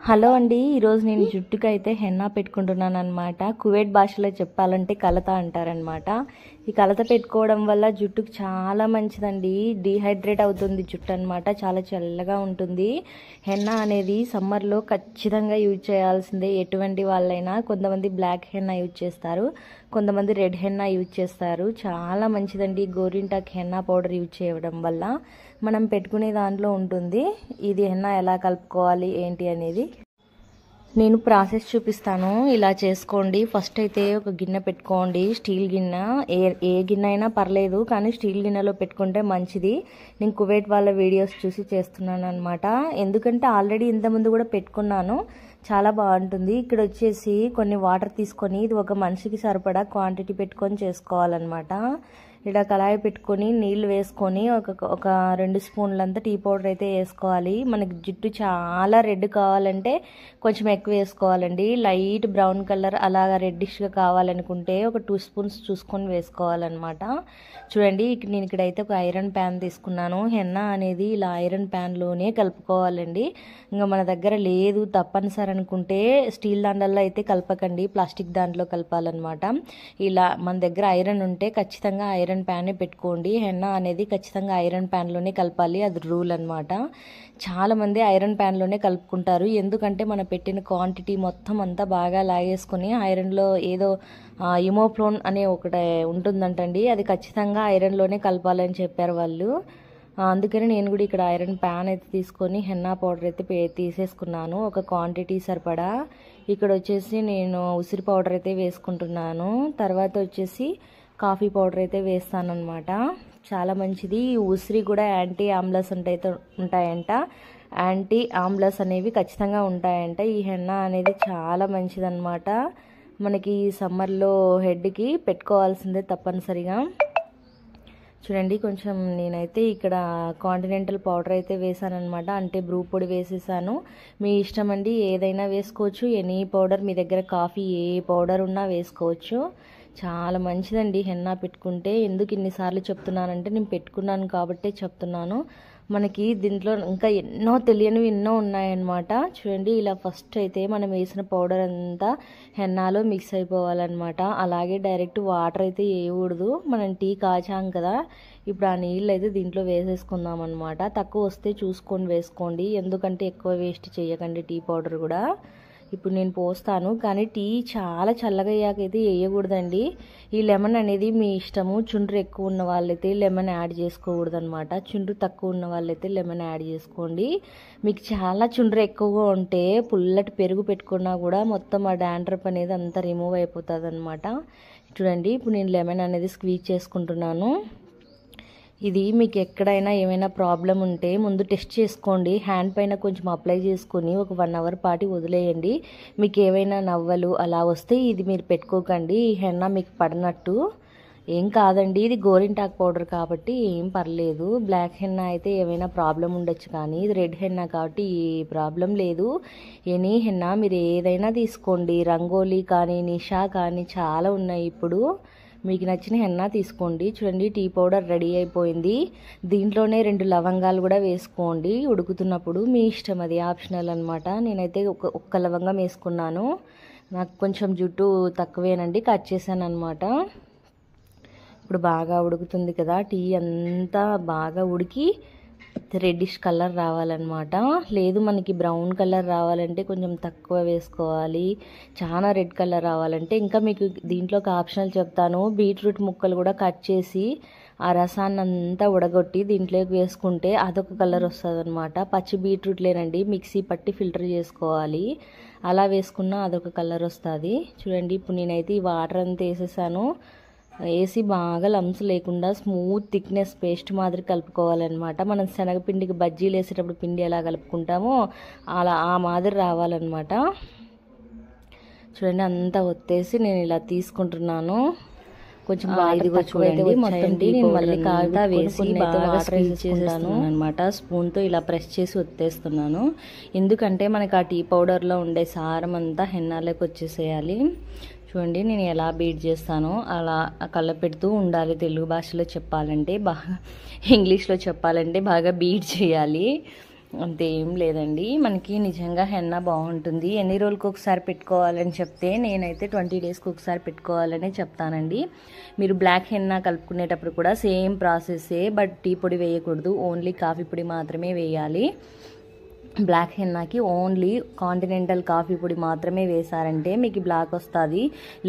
Hello అండి, ఈరోజు నేను జుట్టుకైతే హెన్నా పెట్టుకుంటున్నాను అనమాట. కువైట్ భాషలో చెప్పాలంటే కలత అంటారనమాట. ఈ కలత పెట్టుకోవడం వల్ల జుట్టుకు చాలా మంచిదండి. డీహైడ్రేట్ అవుతుంది జుట్టు అనమాట, చాలా చల్లగా ఉంటుంది. హెన్నా అనేది సమ్మర్లో ఖచ్చితంగా యూజ్ చేయాల్సిందే, ఎటువంటి వాళ్ళైనా. కొంతమంది బ్లాక్ హెన్నా యూజ్ చేస్తారు, కొంతమంది రెడ్ హెన్నా యూజ్ చేస్తారు. చాలా మంచిదండి గోరింటాక్ హెన్నా పౌడర్ యూజ్ చేయడం వల్ల. మనం పెట్టుకునే దాంట్లో ఉంటుంది ఇది హెన్నా ఎలా కలుపుకోవాలి ఏంటి అనేది. నేను ప్రాసెస్ చూపిస్తాను, ఇలా చేసుకోండి. ఫస్ట్ అయితే ఒక గిన్నె పెట్టుకోండి, స్టీల్ గిన్నె. ఏ గిన్నె అయినా పర్లేదు, కానీ స్టీల్ గిన్నెలో పెట్టుకుంటే మంచిది. నేను కువైట్ వాళ్ళ వీడియోస్ చూసి చేస్తున్నాను అనమాట. ఎందుకంటే ఆల్రెడీ ఇంతకుముందు కూడా పెట్టుకున్నాను, చాలా బాగుంటుంది. ఇక్కడ వచ్చేసి కొన్ని వాటర్ తీసుకొని, ఇది ఒక మనిషికి సరిపడా క్వాంటిటీ పెట్టుకొని చేసుకోవాలన్నమాట. ఇలా కళాయి పెట్టుకొని నీళ్ళు వేసుకొని ఒక 2 స్పూన్లంతా టీ పౌడర్ అయితే వేసుకోవాలి. మనకి జుట్టు చాలా రెడ్ కావాలంటే కొంచెం ఎక్కువ వేసుకోవాలండి. లైట్ బ్రౌన్ కలర్ అలాగా రెడ్డిష్గా కావాలనుకుంటే ఒక 2 స్పూన్స్ చూసుకొని వేసుకోవాలన్నమాట. చూడండి, నేను ఇక్కడైతే ఒక ఐరన్ ప్యాన్ తీసుకున్నాను. హెన్నా అనేది ఇలా ఐరన్ ప్యాన్లోనే కలుపుకోవాలండి. ఇంకా మన దగ్గర లేదు తప్పనిసరి అనుకుంటే స్టీల్ దాంట్లో అయితే కలపకండి, ప్లాస్టిక్ దాంట్లో కలపాలన్నమాట. ఇలా మన దగ్గర ఐరన్ ఉంటే ఖచ్చితంగా ఐరన్ ప్యానే పెట్టుకోండి. హెన్నా అనేది ఖచ్చితంగా ఐరన్ ప్యాన్లోనే కలపాలి, అది రూల్ అనమాట. చాలామంది ఐరన్ ప్యాన్లోనే కలుపుకుంటారు, ఎందుకంటే మనం పెట్టిన క్వాంటిటీ మొత్తం అంతా బాగా లాగేసుకొని ఐరన్లో ఏదో ఇమోఫ్లోన్ అనే ఒకటి ఉంటుందంటండి, అది ఖచ్చితంగా ఐరన్లోనే కలపాలని చెప్పారు వాళ్ళు. అందుకని నేను కూడా ఇక్కడ ఐరన్ ప్యాన్ అయితే తీసుకొని హెన్నా పౌడర్ అయితే తీసేసుకున్నాను, ఒక క్వాంటిటీ సరిపడా. ఇక్కడ వచ్చేసి నేను ఉసిరి పౌడర్ అయితే వేసుకుంటున్నాను. తర్వాత వచ్చేసి కాఫీ పౌడర్ అయితే వేస్తాను అనమాట. చాలా మంచిది. ఈ ఉసిరి కూడా యాంటీ ఆమ్లస్ ఉంటాయంట, యాంటీ ఆమ్లస్ అనేవి ఖచ్చితంగా ఉంటాయంట. ఈ హెన్నా అనేది చాలా మంచిదన్నమాట. మనకి సమ్మర్లో హెడ్కి పెట్టుకోవాల్సిందే తప్పనిసరిగా. చూడండి, కొంచెం నేనైతే ఇక్కడ కాంటినెంటల్ పౌడర్ అయితే వేసాను అనమాట, అంటే బ్రూ పొడి వేసేసాను. మీ ఇష్టం అండి, ఏదైనా వేసుకోవచ్చు, ఎనీ పౌడర్. మీ దగ్గర కాఫీ ఏ పౌడర్ ఉన్నా వేసుకోవచ్చు. చాలా మంచిదండి హెన్నా పెట్టుకుంటే. ఎందుకు ఇన్నిసార్లు చెప్తున్నానంటే నేను పెట్టుకున్నాను కాబట్టే చెప్తున్నాను. మనకి దీంట్లో ఇంకా ఎన్నో తెలియనివి ఎన్నో ఉన్నాయన్నమాట. చూడండి, ఇలా ఫస్ట్ అయితే మనం వేసిన పౌడర్ అంతా హెన్నాలో మిక్స్ అయిపోవాలన్నమాట. అలాగే డైరెక్ట్ వాటర్ అయితే వేయకూడదు. మనం టీ కాచాం కదా, ఇప్పుడు ఆ నీళ్ళు అయితే దీంట్లో వేసేసుకుందాం అనమాట. తక్కువ వస్తే చూసుకొని వేసుకోండి, ఎందుకంటే ఎక్కువ వేస్ట్ చేయకండి టీ పౌడర్ కూడా. ఇప్పుడు నేను పోస్తాను, కానీ టీ చాలా చల్లగా అయ్యాకైతే వేయకూడదండి. ఈ లెమన్ అనేది మీ ఇష్టము. చుండ్రు ఎక్కువ ఉన్న వాళ్ళైతే లెమన్ యాడ్ చేసుకోకూడదు అనమాట, చుండ్రు తక్కువ ఉన్న వాళ్ళైతే లెమన్ యాడ్ చేసుకోండి. మీకు చాలా చుండ్రు ఎక్కువగా ఉంటే పుల్లటి పెరుగు పెట్టుకున్నా కూడా మొత్తం ఆ డాండ్రఫ్ అనేది అంతా రిమూవ్ అయిపోతుంది అనమాట. చూడండి, ఇప్పుడు నేను లెమన్ అనేది స్క్వీజ్ చేసుకుంటున్నాను. ఇది మీకు ఎక్కడైనా ఏమైనా ప్రాబ్లం ఉంటే ముందు టెస్ట్ చేసుకోండి. హ్యాండ్ పైన కొంచెం అప్లై చేసుకొని ఒక 1 అవర్ పాటు వదిలేయండి. మీకు ఏమైనా నవ్వలు అలా వస్తే ఇది మీరు పెట్టుకోకండి, ఈ హెన్నా మీకు పడినట్టు ఏం కాదండి. ఇది గోరింటాక్ పౌడర్ కాబట్టి ఏం పర్లేదు. బ్లాక్ హెన్నా అయితే ఏమైనా ప్రాబ్లం ఉండొచ్చు, కానీ ఇది రెడ్ హెన్నా కాబట్టి ఏ ప్రాబ్లం లేదు. ఎనీ హెన్నా మీరు ఏదైనా తీసుకోండి, రంగోలీ కానీ నిషా కానీ చాలా ఉన్నాయి ఇప్పుడు. మీకు నచ్చిన హెన్నా తీసుకోండి. చూడండి, టీ పౌడర్ రెడీ అయిపోయింది. దీంట్లోనే 2 లవంగాలు కూడా వేసుకోండి ఉడుకుతున్నప్పుడు, మీ ఇష్టం, అది ఆప్షనల్ అనమాట. నేనైతే ఒక్క లవంగం వేసుకున్నాను, నాకు కొంచెం జుట్టు తక్కువేనండి, కట్ చేశాను అనమాట. ఇప్పుడు బాగా ఉడుకుతుంది కదా, టీ అంతా బాగా ఉడికి రెడ్డిష్ కలర్ రావాలన్నమాట. లేదు మనకి బ్రౌన్ కలర్ రావాలంటే కొంచెం తక్కువ వేసుకోవాలి. చాలా రెడ్ కలర్ రావాలంటే ఇంకా మీకు దీంట్లోకి ఆప్షనల్ చెప్తాను, బీట్రూట్ ముక్కలు కూడా కట్ చేసి ఆ రసాన్ని అంతా ఉడగొట్టి దీంట్లోకి వేసుకుంటే అదొక కలర్ వస్తుంది అనమాట. పచ్చి బీట్రూట్ లేనండి, మిక్సీ పట్టి ఫిల్టర్ చేసుకోవాలి, అలా వేసుకున్నా అదొక కలర్ వస్తుంది. చూడండి, ఇప్పుడు నేనైతే ఈ వాటర్ అంతా వేసేసాను. వేసి బాగా లంప్స్ లేకుండా స్మూత్ థిక్నెస్ పేస్ట్ మాదిరి కలుపుకోవాలన్నమాట. మనం శనగపిండికి బజ్జీలు వేసేటప్పుడు పిండి ఎలా కలుపుకుంటామో అలా ఆ మాదిరి రావాలన్నమాట. చూడండి, అంతా ఒత్తేసి నేను ఇలా తీసుకుంటున్నాను. కొంచెం బాగా చూడండి, మొత్తం నేను మళ్ళీ కాగితా వేసి వాటర్ వేసేసుకుంటాను అనమాట. స్పూన్తో ఇలా ప్రెస్ చేసి ఒత్తేస్తున్నాను, ఎందుకంటే మనకి ఆ టీ పౌడర్లో ఉండే సారం అంతా హెన్నాలోకి వచ్చేసేయాలి. చూడండి, నేను ఎలా బీట్ చేస్తానో అలా కలపెడుతూ ఉండాలి. తెలుగు భాషలో చెప్పాలంటే బాగా, ఇంగ్లీష్లో చెప్పాలంటే బాగా బీట్ చేయాలి. అంతే ఏం లేదండి, మనకి నిజంగా హెన్నా బాగుంటుంది. ఎన్ని రోజులకు ఒకసారి పెట్టుకోవాలని చెప్తే నేనైతే 20 డేస్కి ఒకసారి పెట్టుకోవాలని చెప్తానండి. మీరు బ్లాక్ హెన్నా కలుపుకునేటప్పుడు కూడా సేమ్ ప్రాసెస్సే, బట్ టీ పొడి వేయకూడదు, ఓన్లీ కాఫీ పొడి మాత్రమే వేయాలి. బ్లాక్ హెన్నాకి ఓన్లీ కాంటినెంటల్ కాఫీ పొడి మాత్రమే వేసారంటే మీకు బ్లాక్ వస్తుంది.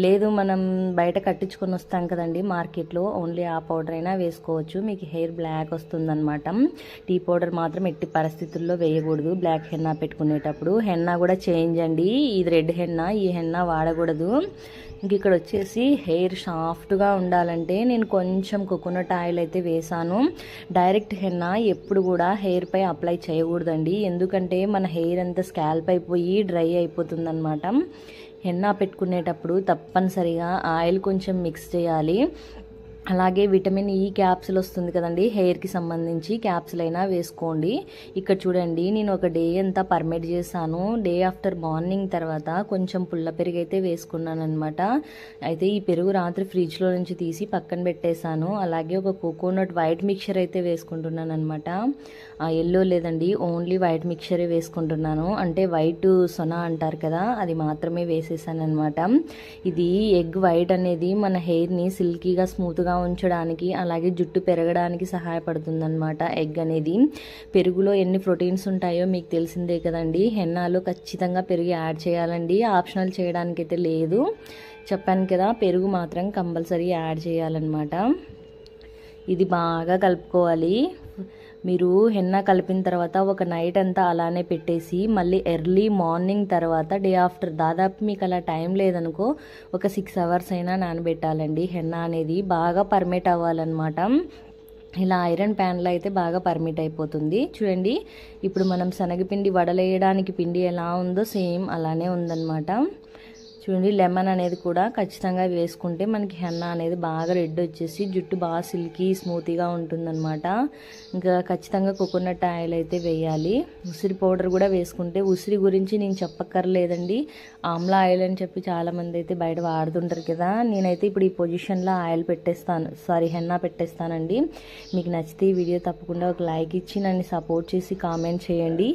లేదు మనం బయట కట్టించుకొని వస్తాం కదండి మార్కెట్లో, ఓన్లీ ఆ పౌడర్ అయినా వేసుకోవచ్చు, మీకు హెయిర్ బ్లాక్ వస్తుందన్నమాట. టీ పౌడర్ మాత్రం ఎట్టి పరిస్థితుల్లో వేయకూడదు బ్లాక్ హెన్నా పెట్టుకునేటప్పుడు. హెన్నా కూడా చేంజ్ అండి, ఇది రెడ్ హెన్నా, ఈ హెన్నా వాడకూడదు. ఇంక ఇక్కడ వచ్చేసి హెయిర్ సాఫ్ట్గా ఉండాలంటే నేను కొంచెం కోకోనట్ ఆయిల్ అయితే వేసాను. డైరెక్ట్ హెన్నా ఎప్పుడు కూడా హెయిర్ పై అప్లై చేయకూడదండి, ఎందుకంటే మన హెయిర్ అంతా స్కాల్ప్ అయిపోయి డ్రై అయిపోతుంది అనమాట. హెన్నా పెట్టుకునేటప్పుడు తప్పనిసరిగా ఆయిల్ కొంచెం మిక్స్ చేయాలి. అలాగే విటమిన్ ఈ క్యాప్సుల్ వస్తుంది కదండి, హెయిర్కి సంబంధించి క్యాప్సుల్ అయినా వేసుకోండి. ఇక్కడ చూడండి నేను ఒక డే అంతా పర్మిట్ చేశాను. డే ఆఫ్టర్ మార్నింగ్ తర్వాత కొంచెం పుల్ల పెరుగు అయితే వేసుకున్నాను అనమాట. అయితే ఈ పెరుగు రాత్రి ఫ్రిడ్జ్లో నుంచి తీసి పక్కన పెట్టేశాను. అలాగే ఒక కోకోనట్ వైట్ మిక్చర్ అయితే వేసుకుంటున్నాను అనమాట. ఎల్లో లేదండి, ఓన్లీ వైట్ మిక్చరే వేసుకుంటున్నాను, అంటే వైట్ సొనా అంటారు కదా, అది మాత్రమే వేసేసాను అనమాట. ఇది ఎగ్ వైట్ అనేది మన హెయిర్ని సిల్కీగా స్మూత్గా ఉంచడానికి, అలాగే జుట్టు పెరగడానికి సహాయపడుతుంది అనమాట. ఎగ్ అనేది, పెరుగులో ఎన్ని ప్రోటీన్స్ ఉంటాయో మీకు తెలిసిందే కదండి. హెన్నాలో ఖచ్చితంగా పెరుగు యాడ్ చేయాలండి, ఆప్షనల్ చేయడానికైతే లేదు. చెప్పాను కదా, పెరుగు మాత్రం కంపల్సరీ యాడ్ చేయాలన్నమాట. ఇది బాగా కలుపుకోవాలి. మీరు హెన్నా కలిపిన తర్వాత ఒక నైట్ అంతా అలానే పెట్టేసి మళ్ళీ ఎర్లీ మార్నింగ్ తర్వాత డే ఆఫ్టర్, దాదాపు మీకు అలా టైం లేదనుకో ఒక 6 hours అయినా నానబెట్టాలండి. హెన్నా అనేది బాగా పర్మేట్ అవ్వాలన్నమాట. ఇలా ఐరన్ ప్యాన్లో అయితే బాగా పర్మిట్ అయిపోతుంది. చూడండి ఇప్పుడు మనం శనగపిండి వడలేయడానికి పిండి ఎలా ఉందో సేమ్ అలానే ఉందన్నమాట. చూడండి లెమన్ అనేది కూడా ఖచ్చితంగా వేసుకుంటే మనకి హెన్నా అనేది బాగా రెడ్ వచ్చేసి జుట్టు బాగా సిల్కీ స్మూతీగా ఉంటుందన్నమాట. ఇంకా ఖచ్చితంగా కోకోనట్ ఆయిల్ అయితే వేయాలి. ఉసిరి పౌడర్ కూడా వేసుకుంటే, ఉసిరి గురించి నేను చెప్పక్కర్లేదండి, ఆమ్లా ఆయిల్ అని చెప్పి చాలామంది అయితే బయట వాడుతుంటారు కదా. నేనైతే ఇప్పుడు ఈ పొజిషన్లో ఆయిల్ పెట్టేస్తాను, హెన్నా పెట్టేస్తానండి. మీకు నచ్చితే ఈ వీడియో తప్పకుండా ఒక లైక్ ఇచ్చి నన్ను సపోర్ట్ చేసి కామెంట్ చేయండి.